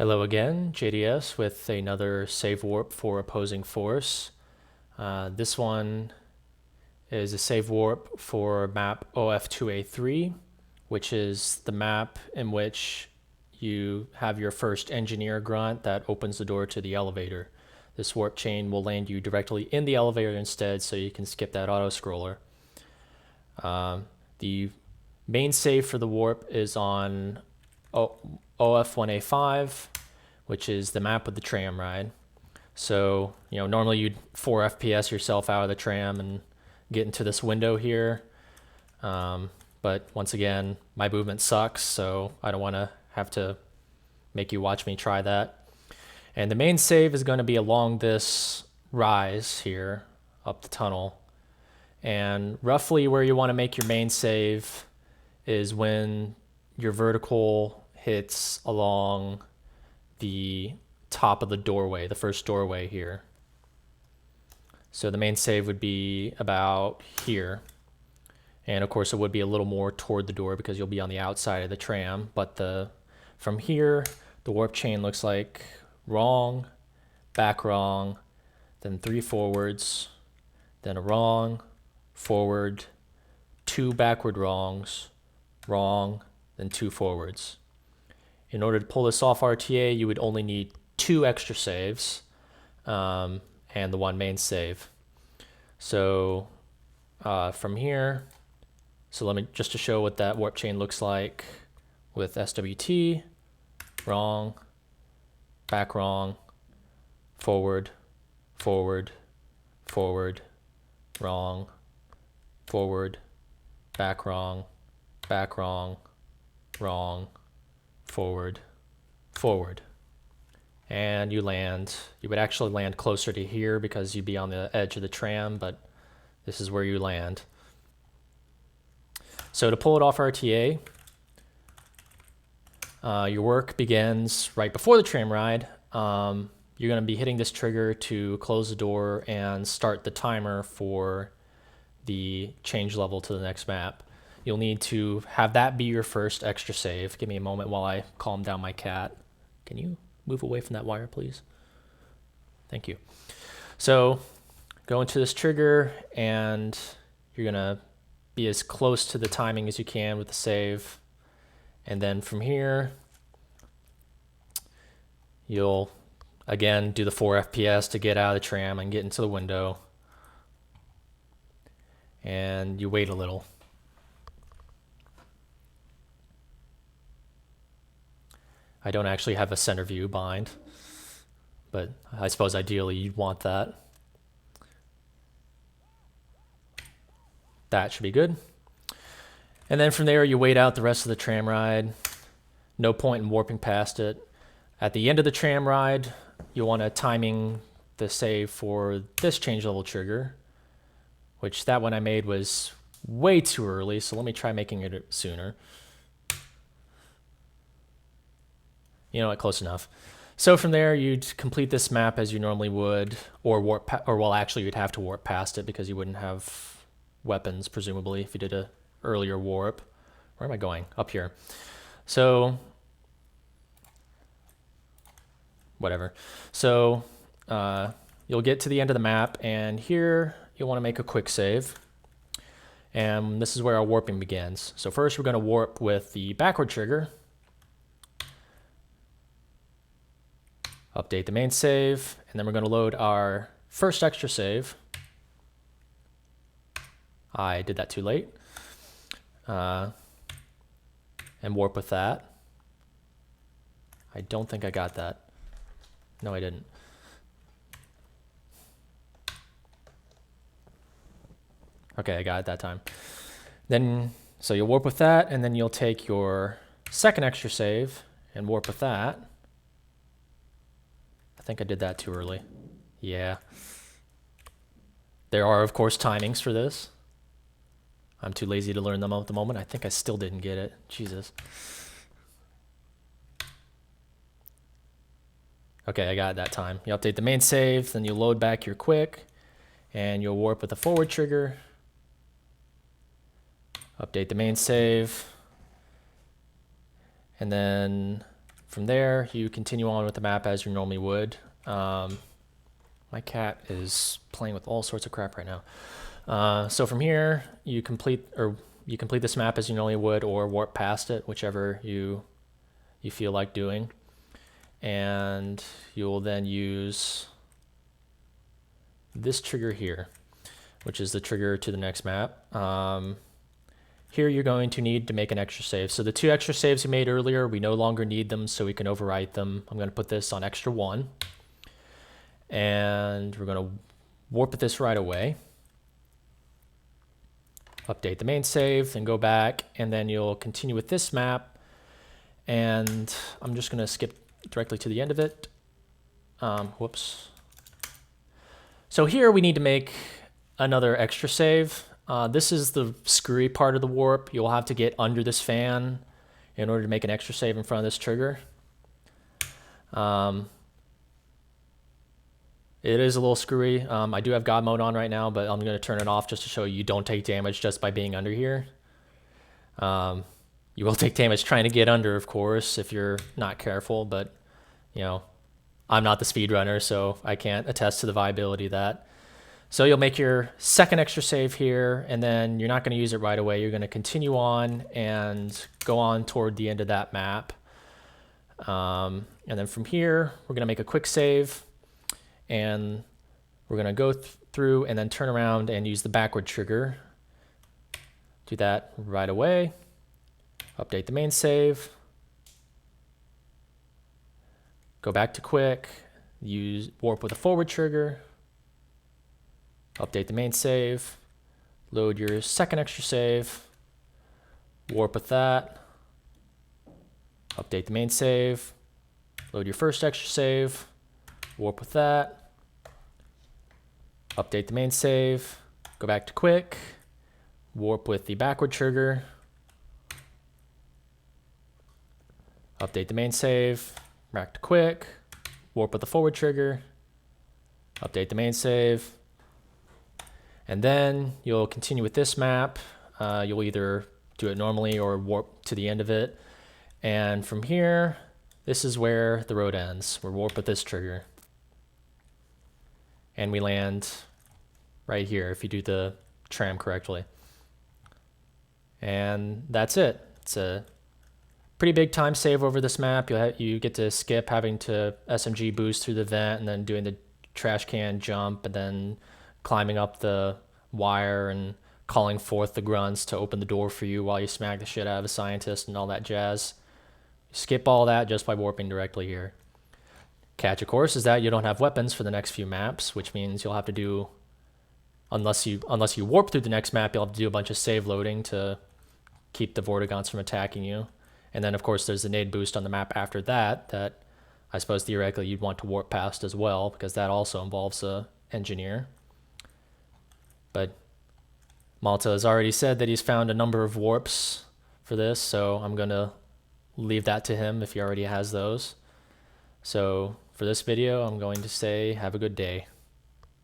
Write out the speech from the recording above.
Hello again, JDS with another save warp for opposing force. This one is a save warp for map OF2A3, which is the map in which you have your first engineer grunt that opens the door to the elevator. This warp chain will land you directly in the elevator instead, so you can skip that auto-scroller. The main save for the warp is on OF1A5, which is the map with the tram ride. So, normally you'd 4 FPS yourself out of the tram and get into this window here. But once again, my movement sucks, so I don't want to have to make you watch me try that. And the main save is going to be along this rise here up the tunnel. And roughly where you want to make your main save is when your vertical hits along the top of the doorway, the first doorway here. So the main save would be about here. And of course it would be a little more toward the door because you'll be on the outside of the tram. But from here, the warp chain looks like wrong, back wrong, then 3 forwards, then a wrong, forward, 2 backward wrongs, wrong, then 2 forwards. In order to pull this off RTA, you would only need 2 extra saves and the 1 main save. So from here, so let me just to show what that warp chain looks like with SWT, wrong, back wrong, forward, forward, forward, wrong, forward, back wrong, wrong, forward, forward. And you land. You would actually land closer to here because you'd be on the edge of the tram, but this is where you land. So to pull it off RTA, your work begins right before the tram ride. You're going to be hitting this trigger to close the door and start the timer for the change level to the next map. You'll need to have that be your first extra save. Give me a moment while I calm down my cat. Can you move away from that wire, please? Thank you. So go into this trigger and you're going to be as close to the timing as you can with the save. And then from here, you'll again do the 4 FPS to get out of the tram and get into the window. And you wait a little. I don't actually have a center view bind, but I suppose ideally you'd want that. That should be good. And then from there you wait out the rest of the tram ride. No point in warping past it. At the end of the tram ride, you'll want to timing the save for this change level trigger, which that one I made was way too early, so let me try making it sooner. You know what, close enough. So from there, you'd complete this map as you normally would, or well, actually you'd have to warp past it because you wouldn't have weapons, presumably, if you did a earlier warp. Where am I going? Up here. So, whatever. So, you'll get to the end of the map, and here you'll want to make a quick save. And this is where our warping begins. So first we're going to warp with the backward trigger. Update the main save, and then we're going to load our first extra save. I did that too late. And warp with that. I don't think I got that. No, I didn't. Okay, I got it that time. Then, so you'll warp with that, and then you'll take your second extra save and warp with that. I think I did that too early. Yeah. There are, of course, timings for this. I'm too lazy to learn them at the moment. I think I still didn't get it. Jesus. Okay, I got it that time. You update the main save, then you load back your quick, and you'll warp with the forward trigger. Update the main save. And then from there, you continue on with the map as you normally would. My cat is playing with all sorts of crap right now. So from here, you complete this map as you normally would, or warp past it, whichever you feel like doing. And you will then use this trigger here, which is the trigger to the next map. Here you're going to need to make an extra save. So the 2 extra saves you made earlier, we no longer need them, so we can overwrite them. I'm going to put this on extra 1. And we're going to warp this right away. Update the main save and go back, and then you'll continue with this map. And I'm just going to skip directly to the end of it. Whoops. So here we need to make another extra save. This is the screwy part of the warp. You'll have to get under this fan in order to make an extra save in front of this trigger. It is a little screwy. I do have God mode on right now, but I'm going to turn it off just to show you don't take damage just by being under here. You will take damage trying to get under, of course, if you're not careful, but, you know, I'm not the speedrunner, so I can't attest to the viability of that. So you'll make your second extra save here, and then you're not going to use it right away. You're going to continue on and go on toward the end of that map. And then from here, we're going to make a quick save, and we're going to go through and then turn around and use the backward trigger. Do that right away. Update the main save. Go back to quick. Use warp with a forward trigger. Update the main save. Load your second extra save. Warp with that. Update the main save. Load your first extra save. Warp with that. Update the main save. Go back to quick. Warp with the backward trigger. Update the main save. Back to quick. Warp with the forward trigger. Update the main save. And then you'll continue with this map. You'll either do it normally or warp to the end of it. And from here, this is where the road ends. We're warp with this trigger. And we land right here if you do the tram correctly. And that's it. It's a pretty big time save over this map. You get to skip having to SMG boost through the vent and then doing the trash can jump and then climbing up the wire and calling forth the grunts to open the door for you while you smack the shit out of a scientist and all that jazz. You skip all that just by warping directly here. Catch, of course, is that you don't have weapons for the next few maps, which means you'll have to do, unless you warp through the next map, you'll have to do a bunch of save loading to keep the Vortigaunts from attacking you. And then, of course, there's the nade boost on the map after that I suppose theoretically you'd want to warp past as well, because that also involves a engineer. But Malta has already said that he's found a number of warps for this, so I'm going to leave that to him if he already has those. So for this video, I'm going to say have a good day.